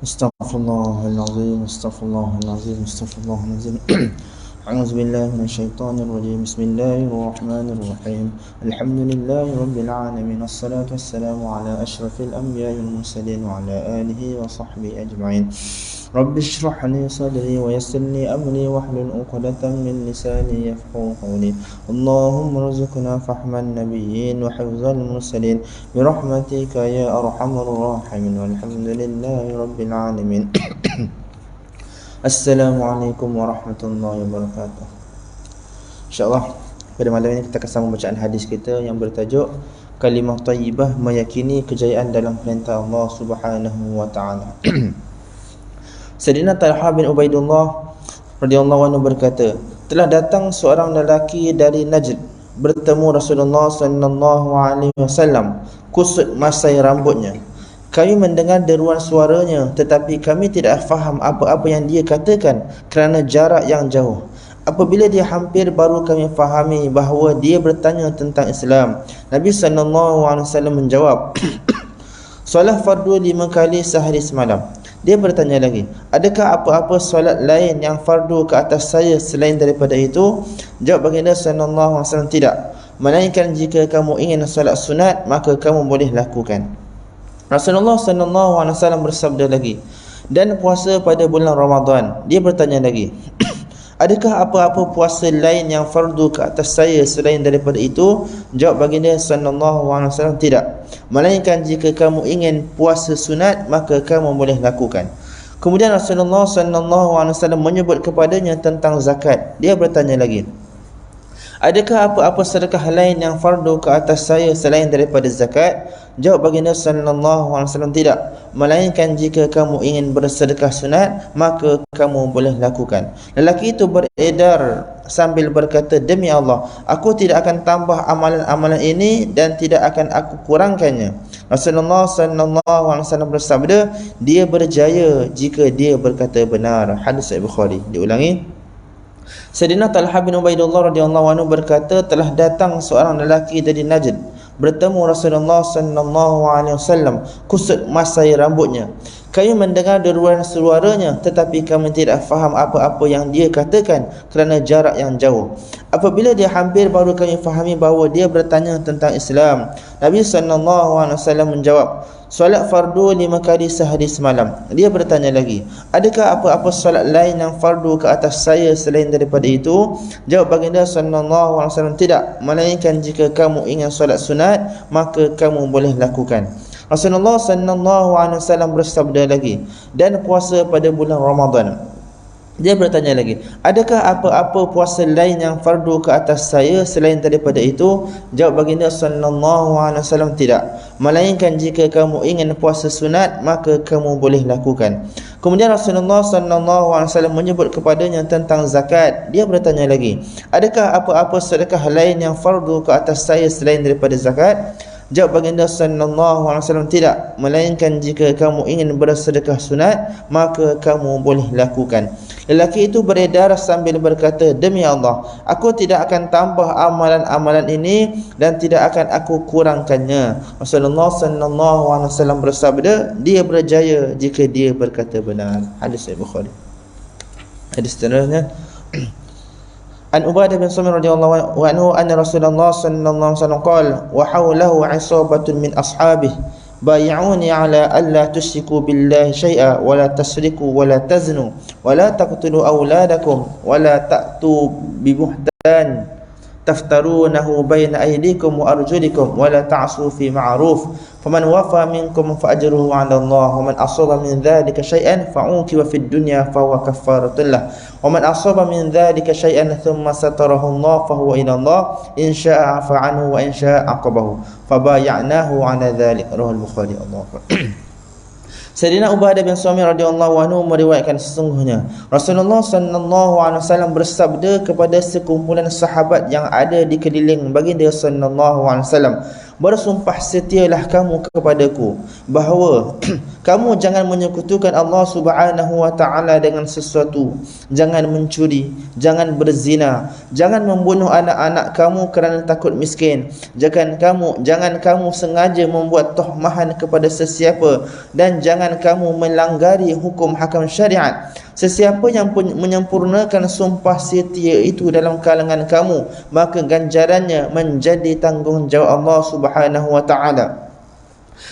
Astaghfirullahalazim, astaghfirullahalazim, astaghfirullahalazim. A'udzu billahi minasyaitonir rajim. Bismillahirrahmanirrahim. Alhamdulillahi rabbil alamin. Wassalatu wassalamu ala asyrafil anbiya'i wal mursalin wa ala alihi wa sahbihi ajma'in. Rabbi shrah li sadri wa yassir li amri wahlul 'uqdatam min lisani yafqahu qawli. Allahumma rzuqna fahman nabiyyin wa hifzal mursalin bi rahmatika ya arhamar rahimin. Walhamdulillahi rabbil alamin. Assalamualaikum warahmatullahi wabarakatuh. InsyaAllah pada malam ini kita akan sambung bacaan hadis kita yang bertajuk Kalimah Thayyibah meyakini kejayaan dalam perintah Allah Subhanahu wa taala. Sayyidina Talha bin Ubaidullah radhiyallahu anhu berkata, telah datang seorang lelaki dari Najd bertemu Rasulullah sallallahu alaihi wasallam, kusut masai rambutnya. Kami mendengar deruan suaranya, tetapi kami tidak faham apa-apa yang dia katakan kerana jarak yang jauh. Apabila dia hampir, baru kami fahami bahawa dia bertanya tentang Islam. Nabi sallallahu alaihi wasallam menjawab, solat fardu 5 kali sehari semalam. Dia bertanya lagi, adakah apa-apa solat lain yang fardu ke atas saya selain daripada itu? Jawab baginda sallallahu alaihi wasallam, tidak. Melainkan jika kamu ingin solat sunat, maka kamu boleh lakukan. Rasulullah sallallahu alaihi wasallam bersabda lagi, dan puasa pada bulan Ramadan. Dia bertanya lagi, adakah apa-apa puasa lain yang fardu ke atas saya selain daripada itu? Jawab baginda sallallahu alaihi wasallam, tidak. Melainkan jika kamu ingin puasa sunat, maka kamu boleh lakukan. Kemudian Rasulullah sallallahu alaihi wasallam menyebut kepadanya tentang zakat. Dia bertanya lagi, adakah apa-apa sedekah lain yang fardu ke atas saya selain daripada zakat? Jawab baginda sallallahu alaihi wasallam, tidak. Melainkan jika kamu ingin bersedekah sunat, maka kamu boleh lakukan. Lelaki itu beredar sambil berkata, demi Allah, aku tidak akan tambah amalan-amalan ini dan tidak akan aku kurangkannya. Rasulullah sallallahu alaihi wasallam bersabda, dia berjaya jika dia berkata benar. Hadis Sahih Bukhari. Diulangi. Sayyidina Talha bin Ubaidullah radhiyallahu anhu berkata, telah datang seorang lelaki dari Najd bertemu Rasulullah sallallahu alaihi wasallam, kusut masai rambutnya. Kami mendengar deruan suaranya, tetapi kami tidak faham apa-apa yang dia katakan kerana jarak yang jauh. Apabila dia hampir, baru kami fahami bahawa dia bertanya tentang Islam. Nabi sallallahu alaihi wasallam menjawab, solat fardu 5 kali sehari semalam. Dia bertanya lagi, adakah apa-apa solat lain yang fardu ke atas saya selain daripada itu? Jawab baginda sallallahu alaihi wasallam, tidak. Melainkan jika kamu ingin solat sunat, maka kamu boleh lakukan. Rasulullah sallallahu alaihi wasallam bersabda lagi, dan puasa pada bulan Ramadan. Dia bertanya lagi, adakah apa-apa puasa lain yang fardu ke atas saya selain daripada itu? Jawab baginda sallallahu alaihi wasallam, tidak. Melainkan jika kamu ingin puasa sunat, maka kamu boleh lakukan. Kemudian Rasulullah sallallahu alaihi wasallam menyebut kepadanya tentang zakat. Dia bertanya lagi, adakah apa-apa sedekah lain yang fardu ke atas saya selain daripada zakat? Jawab baginda sallallahu alaihi wasallam, tidak. Melainkan jika kamu ingin bersedekah sunat, maka kamu boleh lakukan. Lelaki itu beredar sambil berkata, demi Allah, aku tidak akan tambah amalan-amalan ini dan tidak akan aku kurangkannya. Rasulullah sallallahu alaihi wasallam bersabda, dia berjaya jika dia berkata benar. Hadis Sahih Bukhari. Hadis seterusnya, An Ubadah bin Samir radhiyallahu anhu anna Rasulullah sallallahu alaihi wasallam qala wa hawlahu 'isabatun min ashabihi bay'uni 'ala alla tusyriku billahi syai'a wa la tasriku wa la taznu wa la taqtulu awladakum wa la ta'tu bi buhtan taftarunahu baina aydikum wa arjulikum wa la ta'su fi ma'ruf faman wafa minkum fa ajruhu 'ala Allah wa man asaba min dhalika syai'an fa'uqiba fid dunya fa huwa kaffaratun lah wa man asaba min dhalika syai'an thumma satarahu Allah fa huwa ila Allah in syaa'a 'afa 'anhu wa in syaa'a 'aqabahu fa bay'nahu 'ala dhalik. Rawahu Bukhari. Allahu akbar. Sayyidina Ubadah bin Samir radhiyallahu anhu meriwayatkan, sesungguhnya Rasulullah sallallahu alaihi wasallam bersabda kepada sekumpulan sahabat yang ada di keliling baginda sallallahu alaihi wasallam, bersumpah setialah kamu kepadaku bahawa kamu jangan menyekutukan Allah Subhanahu wa taala dengan sesuatu, jangan mencuri, jangan berzina, jangan membunuh anak-anak kamu kerana takut miskin, jangan kamu sengaja membuat tohmahan kepada sesiapa, dan jangan kamu melanggari hukum hakam syariat. Sesiapa yang menyempurnakan sumpah setia itu dalam kalangan kamu, maka ganjarannya menjadi tanggungjawab Allah Subhanahu wa taala.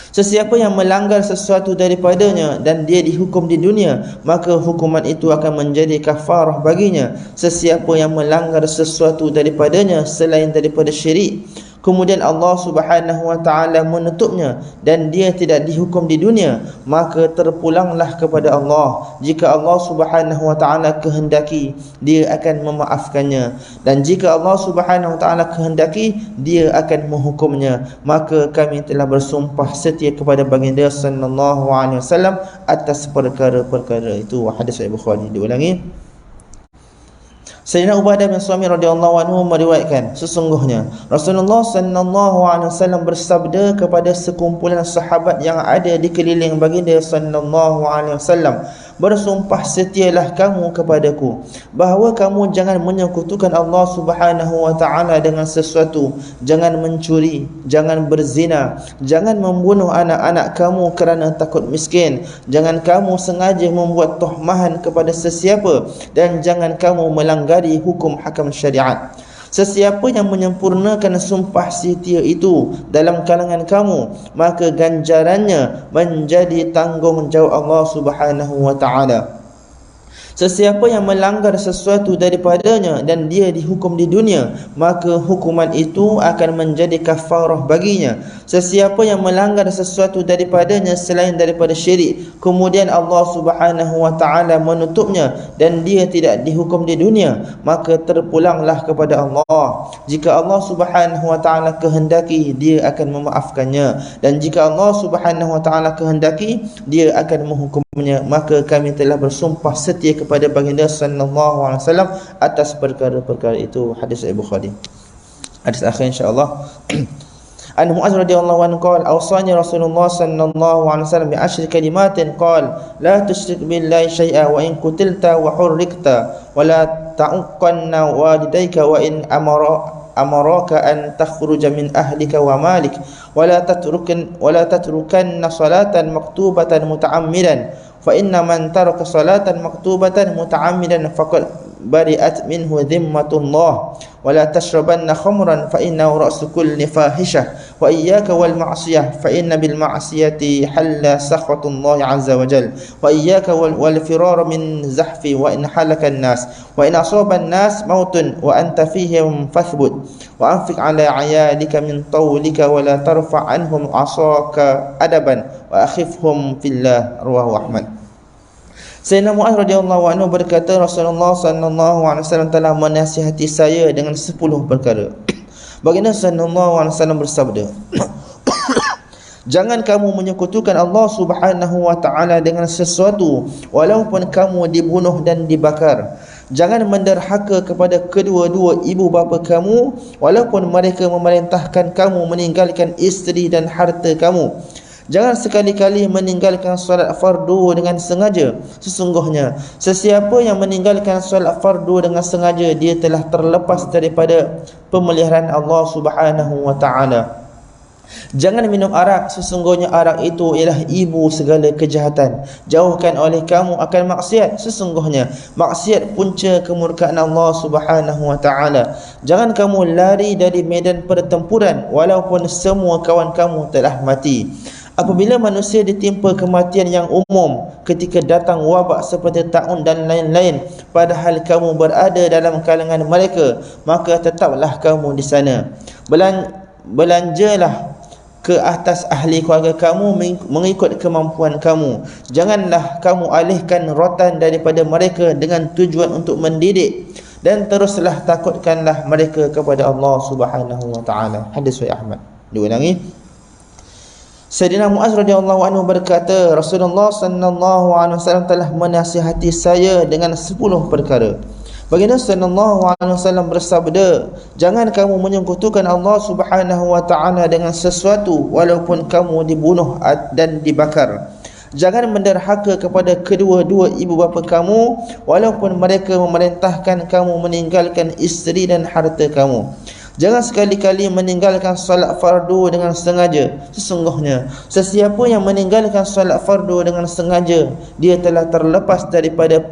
Sesiapa yang melanggar sesuatu daripadanya dan dia dihukum di dunia, maka hukuman itu akan menjadi kafarah baginya. Sesiapa yang melanggar sesuatu daripadanya selain daripada syirik, kemudian Allah Subhanahu wa taala menutupnya dan dia tidak dihukum di dunia, maka terpulanglah kepada Allah. Jika Allah Subhanahu wa taala kehendaki, dia akan memaafkannya, dan jika Allah Subhanahu wa taala kehendaki, dia akan menghukumnya. Maka kami telah bersumpah setia kepada baginda sallallahu alaihi wasallam atas perkara-perkara itu. Hadis Sahih Bukhari. Diulangi. Sayyidina Ubadah bin Samit radhiyallahu anhu meriwayatkan, sesungguhnya Rasulullah sallallahu alaihi wasallam bersabda kepada sekumpulan sahabat yang ada di keliling baginda sallallahu alaihi wasallam, bersumpah setialah kamu kepadaku bahawa kamu jangan menyekutukan Allah Subhanahu wa taala dengan sesuatu, jangan mencuri, jangan berzina, jangan membunuh anak-anak kamu kerana takut miskin, jangan kamu sengaja membuat tohmahan kepada sesiapa, dan jangan kamu melanggar hukum hakam syariat. Sesiapa yang menyempurnakan sumpah setia itu dalam kalangan kamu, maka ganjarannya menjadi tanggungjawab Allah Subhanahu wa taala. Sesiapa yang melanggar sesuatu daripadanya dan dia dihukum di dunia, maka hukuman itu akan menjadi kafarah baginya. Sesiapa yang melanggar sesuatu daripadanya selain daripada syirik, kemudian Allah Subhanahu wa taala menutupnya dan dia tidak dihukum di dunia, maka terpulanglah kepada Allah. Jika Allah Subhanahu wa taala kehendaki, dia akan memaafkannya, dan jika Allah Subhanahu wa taala kehendaki, dia akan menghukumnya. Maka kami telah bersumpah setia kepada baginda sallallahu alaihi wasallam atas perkara-perkara itu. Hadis Sahih Bukhari. Hadis akhir insya-Allah. An Mu'adz radhiyallahu anhu qala awsani Rasulullah sallallahu alaihi wasallam bi 10 kalimatin qala la tusyrik billahi syai'a wa in qutilta wa hurrikta wa la ta'uqqanna walidayka wa in amaraka an takhruja min ahlika wa malik wa la tatrukanna salatan maktubatan muta'ammidan fa inna man taraka salatan maktubatan muta'ammidan faqad bari'at minhu dhimmatullah wa la tashrabanna khamran fa innahu ra'su kulli fahishah wa iyyaka wal ma'siyah fa inna bil ma'siyati halla sakhatullah azza wa jalla wa iyyaka wal firar min zahfi wa in halaka an-nas wa in asaba an-nas mautun wa anta fihim fathbut wa anfiq ala ayalika min tawlika wa la tarfa' anhum asaka adaban wa akhifhum fillah. Rawahu Ahmad. Sayyidina Mu'adz radhiyallahu anhu berkata, Rasulullah sallallahu alaihi wasallam telah menasihati saya dengan 10 perkara. Baginda sallallahu alaihi wasallam bersabda, jangan kamu menyekutukan Allah Subhanahu wa taala dengan sesuatu walaupun kamu dibunuh dan dibakar. Jangan menderhaka kepada kedua-dua ibu bapa kamu walaupun mereka memerintahkan kamu meninggalkan isteri dan harta kamu. Jangan sekali-kali meninggalkan solat fardu dengan sengaja. Sesungguhnya sesiapa yang meninggalkan solat fardu dengan sengaja, dia telah terlepas daripada pemeliharaan Allah Subhanahu wa taala. Jangan minum arak, sesungguhnya arak itu ialah ibu segala kejahatan. Jauhkan oleh kamu akan maksiat, sesungguhnya maksiat punca kemurkaan Allah Subhanahu wa taala. Jangan kamu lari dari medan pertempuran walaupun semua kawan kamu telah mati. Apabila manusia ditimpa kematian yang umum, ketika datang wabak seperti taun dan lain-lain, padahal kamu berada dalam kalangan mereka, maka tetaplah kamu di sana. Belanjalah ke atas ahli keluarga kamu mengikut kemampuan kamu. Janganlah kamu alihkan rotan daripada mereka dengan tujuan untuk mendidik, dan teruslah takutkanlah mereka kepada Allah Subhanahu wa taala. Hadis Sahih Ahmad. Diulangi. Sayyidina Mu'adz radhiyallahu anhu berkata, Rasulullah sallallahu alaihi wasallam telah menasihati saya dengan 10 perkara. Baginda sallallahu alaihi wasallam bersabda, jangan kamu menyekutukan Allah Subhanahu wa taala dengan sesuatu walaupun kamu dibunuh dan dibakar. Jangan menderhaka kepada kedua-dua ibu bapa kamu walaupun mereka memerintahkan kamu meninggalkan isteri dan harta kamu. Jangan sekali-kali meninggalkan solat fardu dengan sengaja. Sesungguhnya sesiapa yang meninggalkan solat fardu dengan sengaja, dia telah terlepas daripada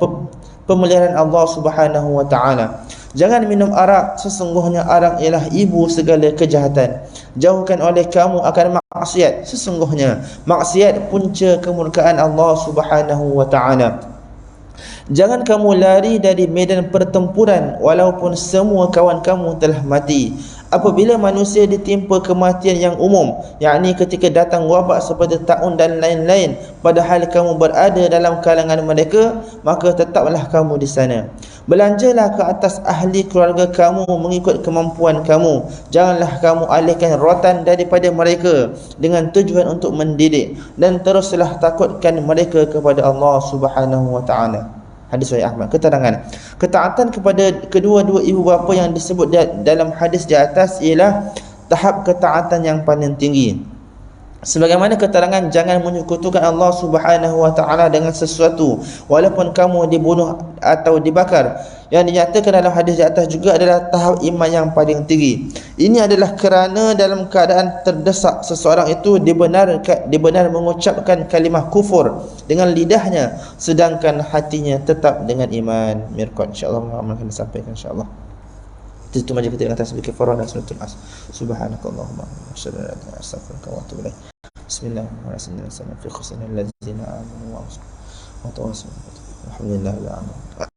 pemeliharaan Allah Subhanahu wa taala. Jangan minum arak, sesungguhnya arak ialah ibu segala kejahatan. Jauhkan oleh kamu akan maksiat, sesungguhnya maksiat punca kemurkaan Allah Subhanahu wa taala. Jangan kamu lari dari medan pertempuran walaupun semua kawan kamu telah mati. Apabila manusia ditimpa kematian yang umum, yakni ketika datang wabak seperti taun dan lain-lain, padahal kamu berada dalam kalangan mereka, maka tetaplah kamu di sana. Belanjalah ke atas ahli keluarga kamu mengikut kemampuan kamu. Janganlah kamu alihkan rotan daripada mereka dengan tujuan untuk mendidik, dan teruslah takutkan mereka kepada Allah Subhanahu wa taala. Hadis Sahih Ahmad. Keterangan, ketaatan kepada kedua-dua ibu bapa yang disebut dalam hadis di atas ialah tahap ketaatan yang paling tinggi. Sebagaimana keterangan, jangan menyekutukan Allah Subhanahu wa taala dengan sesuatu walaupun kamu dibunuh atau dibakar. Yang dinyatakan dalam hadis di atas juga adalah tahap iman yang paling tinggi. Ini adalah kerana dalam keadaan terdesak seseorang itu dibenar mengucapkan kalimah kufur dengan lidahnya sedangkan hatinya tetap dengan iman. Mirqat, insya-Allah akan disampaikan insya-Allah. Itu majlis kita dengan tasbih kafarah dan sunnatul as. Subhanakallahumma wa asyhadu an la ilaha illa anta astaghfiruka wa atubu ilaik. Bismillahirrahmanirrahim. Fi khusnil ladzina amanu wa tawassaw. Alhamdulillah.